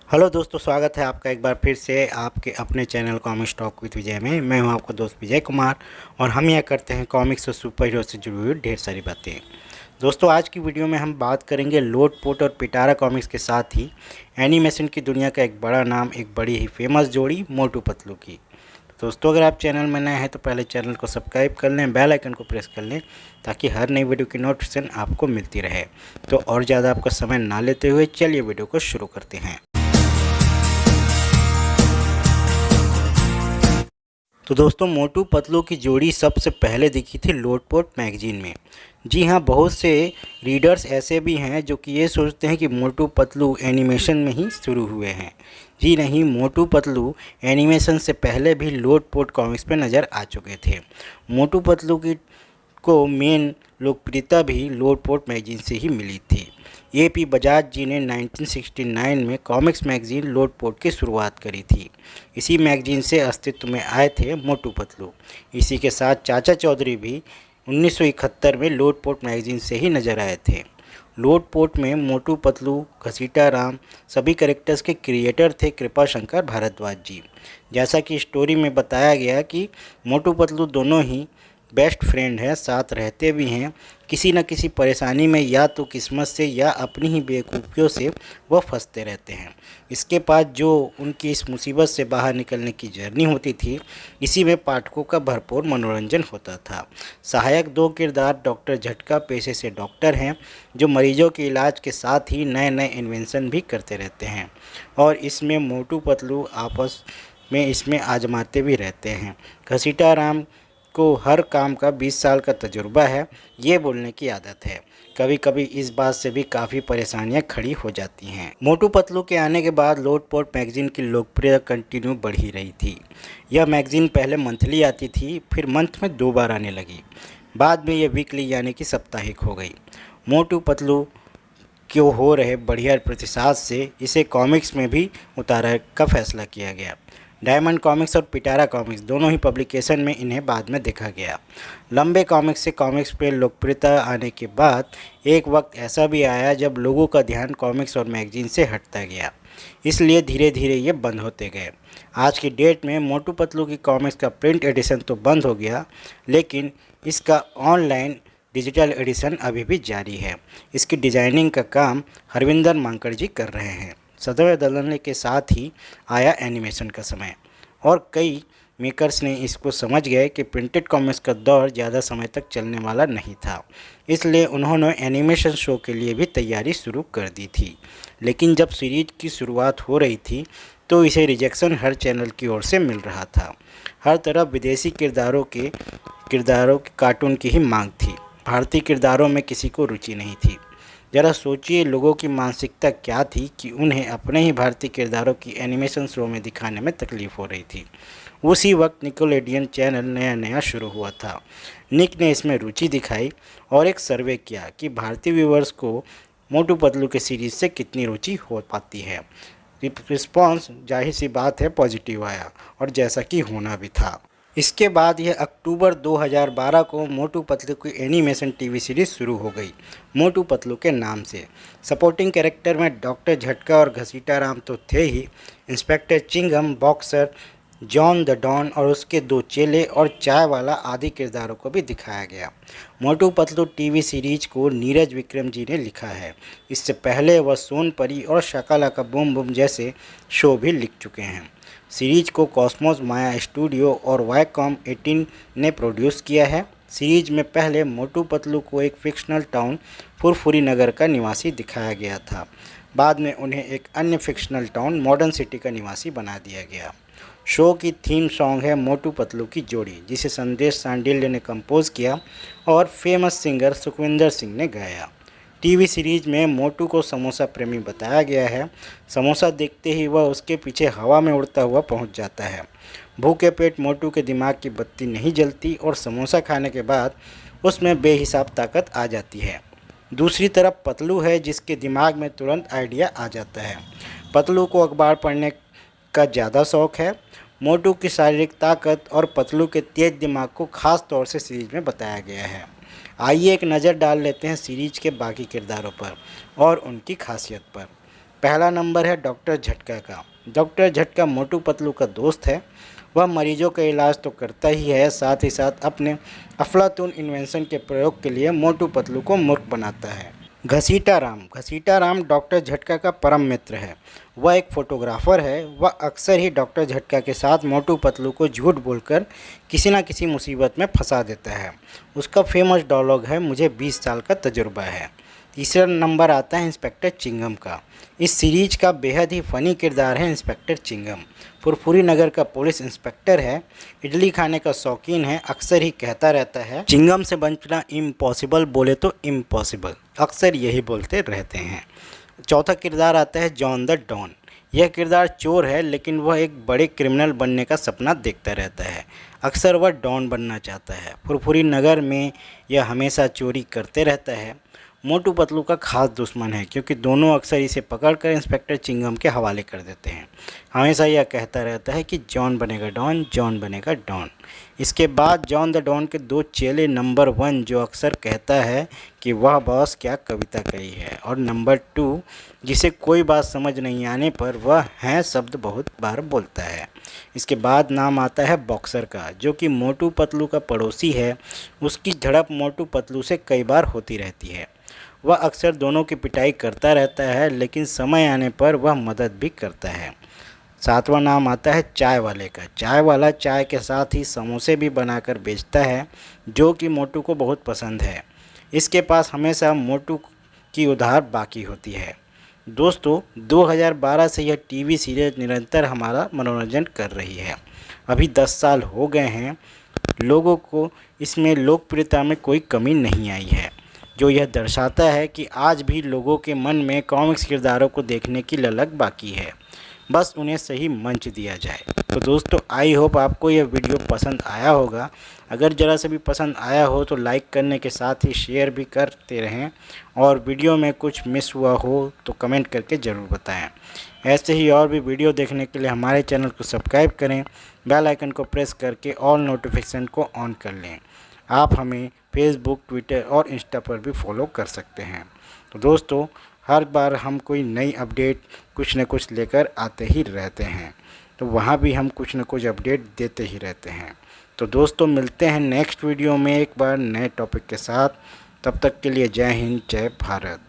Hello दोस्तों, स्वागत है आपका एक बार फिर से आपके अपने चैनल कॉमिक्स टॉक विद विजय में। मैं हूं आपका दोस्त विजय कुमार और हम यह करते हैं कॉमिक्स और सुपर हीरो से जुड़ी हुई ढेर सारी बातें। दोस्तों, आज की वीडियो में हम बात करेंगे लोटपोट और पिटारा कॉमिक्स के साथ ही एनिमेशन की दुनिया का एक बड़ा नाम, एक बड़ी ही फेमस जोड़ी मोटू पतलू की। दोस्तों, अगर आप चैनल में नए हैं तो पहले चैनल को सब्सक्राइब कर लें, बेल आइकन को प्रेस कर लें ताकि हर नई वीडियो की नोटिफिकेशन आपको मिलती रहे। तो और ज़्यादा आपका समय ना लेते हुए चलिए वीडियो को शुरू करते हैं। तो दोस्तों, मोटू पतलू की जोड़ी सबसे पहले दिखी थी लोटपोट मैगजीन में। जी हाँ, बहुत से रीडर्स ऐसे भी हैं जो कि ये सोचते हैं कि मोटू पतलू एनिमेशन में ही शुरू हुए हैं। जी नहीं, मोटू पतलू एनिमेशन से पहले भी लोटपोट कॉमिक्स पे नज़र आ चुके थे। मोटू पतलू की को मेन लोकप्रियता भी लोटपोट मैगजीन से ही मिली थी। ए.पी. बजाज जी ने 1969 में कॉमिक्स मैगजीन लोटपोट की शुरुआत करी थी। इसी मैगजीन से अस्तित्व में आए थे मोटू पतलू। इसी के साथ चाचा चौधरी भी 1971 में लोटपोट मैगजीन से ही नजर आए थे। लोटपोट में मोटू पतलू, घसीटा राम सभी कैरेक्टर्स के क्रिएटर थे कृपा शंकर भारद्वाज जी। जैसा कि स्टोरी में बताया गया कि मोटू पतलू दोनों ही बेस्ट फ्रेंड हैं, साथ रहते भी हैं। किसी न किसी परेशानी में या तो किस्मत से या अपनी ही बेवकूफ़ियों से वह फंसते रहते हैं। इसके बाद जो उनकी इस मुसीबत से बाहर निकलने की जर्नी होती थी, इसी में पाठकों का भरपूर मनोरंजन होता था। सहायक दो किरदार डॉक्टर झटका पेशे से डॉक्टर हैं जो मरीजों के इलाज के साथ ही नए नए इन्वेंशन भी करते रहते हैं और इसमें मोटू पतलू आपस में इसमें आजमाते भी रहते हैं। घसीटा राम को हर काम का 20 साल का तजुर्बा है, ये बोलने की आदत है। कभी कभी इस बात से भी काफ़ी परेशानियां खड़ी हो जाती हैं। मोटू पतलू के आने के बाद लोटपोट मैगजीन की लोकप्रियता कंटिन्यू बढ़ ही रही थी। यह मैगजीन पहले मंथली आती थी, फिर मंथ में 2 बार आने लगी। बाद में यह वीकली यानी कि साप्ताहिक हो गई। मोटू पतलू क्यों हो रहे बढ़िया प्रतिसाद से इसे कॉमिक्स में भी उतारने का फैसला किया गया। डायमंड कॉमिक्स और पिटारा कॉमिक्स दोनों ही पब्लिकेशन में इन्हें बाद में देखा गया। लंबे कॉमिक्स से कॉमिक्स पे लोकप्रियता आने के बाद एक वक्त ऐसा भी आया जब लोगों का ध्यान कॉमिक्स और मैगजीन से हटता गया, इसलिए धीरे धीरे ये बंद होते गए। आज की डेट में मोटू पतलू की कॉमिक्स का प्रिंट एडिशन तो बंद हो गया, लेकिन इसका ऑनलाइन डिजिटल एडिशन अभी भी जारी है। इसकी डिजाइनिंग का काम हरविंदर मांकड़ जी कर रहे हैं। सदर बदलने के साथ ही आया एनिमेशन का समय और कई मेकर्स ने इसको समझ गए कि प्रिंटेड कॉमिक्स का दौर ज़्यादा समय तक चलने वाला नहीं था, इसलिए उन्होंने एनिमेशन शो के लिए भी तैयारी शुरू कर दी थी। लेकिन जब सीरीज की शुरुआत हो रही थी तो इसे रिजेक्शन हर चैनल की ओर से मिल रहा था। हर तरफ विदेशी किरदारों के कार्टून की ही मांग थी। भारतीय किरदारों में किसी को रुचि नहीं थी। ज़रा सोचिए लोगों की मानसिकता क्या थी कि उन्हें अपने ही भारतीय किरदारों की एनिमेशन शो में दिखाने में तकलीफ़ हो रही थी। उसी वक्त निकोलेडियन चैनल नया नया शुरू हुआ था। निक ने इसमें रुचि दिखाई और एक सर्वे किया कि भारतीय व्यूवर्स को मोटू पतलू के सीरीज़ से कितनी रुचि हो पाती है। रिस्पॉन्स जाहिर सी बात है पॉजिटिव आया और जैसा कि होना भी था। इसके बाद यह अक्टूबर 2012 को मोटू पतलू की एनिमेशन टीवी सीरीज़ शुरू हो गई, मोटू पतलू के नाम से। सपोर्टिंग कैरेक्टर में डॉक्टर झटका और घसीटा राम तो थे ही, inspector Chingum, boxer, John the don और उसके 2 चेले और चाय वाला आदि किरदारों को भी दिखाया गया। मोटू पतलू टीवी सीरीज को नीरज विक्रम जी ने लिखा है। इससे पहले वह सोन परी और शाकालाका बूम बूम जैसे शो भी लिख चुके हैं। सीरीज को कॉस्मोस माया स्टूडियो और वाईकॉम 18 ने प्रोड्यूस किया है। सीरीज में पहले मोटू पतलू को एक फिक्शनल टाउन फुरफुरी नगर का निवासी दिखाया गया था। बाद में उन्हें एक अन्य फिक्शनल टाउन मॉडर्न सिटी का निवासी बना दिया गया। शो की थीम सॉन्ग है मोटू पतलू की जोड़ी, जिसे संदेश सांडिल्य ने कंपोज किया और फेमस सिंगर सुखविंदर सिंह ने गाया। टीवी सीरीज में मोटू को समोसा प्रेमी बताया गया है। समोसा देखते ही वह उसके पीछे हवा में उड़ता हुआ पहुंच जाता है। भूखे पेट मोटू के दिमाग की बत्ती नहीं जलती और समोसा खाने के बाद उसमें बेहिसाब ताकत आ जाती है। दूसरी तरफ पतलू है जिसके दिमाग में तुरंत आइडिया आ जाता है। पतलू को अखबार पढ़ने का ज़्यादा शौक है। मोटू की शारीरिक ताकत और पतलू के तेज दिमाग को खास तौर से सीरीज में बताया गया है। आइए एक नज़र डाल लेते हैं सीरीज के बाकी किरदारों पर और उनकी खासियत पर। पहला नंबर है डॉक्टर झटका का। डॉक्टर झटका मोटू पतलू का दोस्त है। वह मरीजों का इलाज तो करता ही है, साथ ही साथ अपने अफलातून इन्वेंशन के प्रयोग के लिए मोटू पतलू को मूर्ख बनाता है। घसीटा राम डॉक्टर झटका का परम मित्र है। वह एक फोटोग्राफर है। वह अक्सर ही डॉक्टर झटका के साथ मोटू पतलू को झूठ बोलकर किसी न किसी मुसीबत में फंसा देता है। उसका फेमस डायलॉग है, मुझे 20 साल का तजुर्बा है। तीसरा नंबर आता है इंस्पेक्टर चिंगम का। इस सीरीज का बेहद ही फ़नी किरदार है इंस्पेक्टर चिंगम। फुरफुरी नगर का पुलिस इंस्पेक्टर है। इडली खाने का शौकीन है। अक्सर ही कहता रहता है, चिंगम से बचना इम्पॉसिबल, बोले तो इम्पॉसिबल। अक्सर यही बोलते रहते हैं। चौथा किरदार आता है जॉन द डॉन। यह किरदार चोर है, लेकिन वह एक बड़े क्रिमिनल बनने का सपना देखता रहता है। अक्सर वह डॉन बनना चाहता है। फुरफुरी नगर में यह हमेशा चोरी करते रहता है। मोटू पतलू का खास दुश्मन है, क्योंकि दोनों अक्सर इसे पकड़कर इंस्पेक्टर चिंगम के हवाले कर देते हैं। हमेशा यह कहता रहता है कि जॉन बनेगा डॉन, जॉन बनेगा डॉन। इसके बाद जॉन द डॉन के दो चेले, नंबर 1 जो अक्सर कहता है कि वह बॉस क्या कविता कही है, और नंबर 2 जिसे कोई बात समझ नहीं आने पर वह हैं शब्द बहुत बार बोलता है। इसके बाद नाम आता है बॉक्सर का, जो कि मोटू पतलू का पड़ोसी है। उसकी झड़प मोटू पतलू से कई बार होती रहती है। वह अक्सर दोनों की पिटाई करता रहता है, लेकिन समय आने पर वह मदद भी करता है। सातवां नाम आता है चाय वाले का। चाय वाला चाय के साथ ही समोसे भी बनाकर बेचता है, जो कि मोटू को बहुत पसंद है। इसके पास हमेशा मोटू की उधार बाकी होती है। दोस्तों, 2012 से यह टीवी सीरीज निरंतर हमारा मनोरंजन कर रही है। अभी 10 साल हो गए हैं। लोगों को इसमें लोकप्रियता में कोई कमी नहीं आई है, जो यह दर्शाता है कि आज भी लोगों के मन में कॉमिक्स किरदारों को देखने की ललक बाकी है। बस उन्हें सही मंच दिया जाए। तो दोस्तों, आई होप आपको यह वीडियो पसंद आया होगा। अगर ज़रा से भी पसंद आया हो तो लाइक करने के साथ ही शेयर भी करते रहें, और वीडियो में कुछ मिस हुआ हो तो कमेंट करके ज़रूर बताएं। ऐसे ही और भी वीडियो देखने के लिए हमारे चैनल को सब्सक्राइब करें, बेल आइकन को प्रेस करके ऑल नोटिफिकेशन को ऑन कर लें। आप हमें फेसबुक, ट्विटर और इंस्टा पर भी फॉलो कर सकते हैं। तो दोस्तों, हर बार हम कोई नई अपडेट कुछ न कुछ लेकर आते ही रहते हैं, तो वहाँ भी हम कुछ न कुछ अपडेट देते ही रहते हैं। तो दोस्तों, मिलते हैं नेक्स्ट वीडियो में एक बार नए टॉपिक के साथ। तब तक के लिए जय हिंद, जय भारत।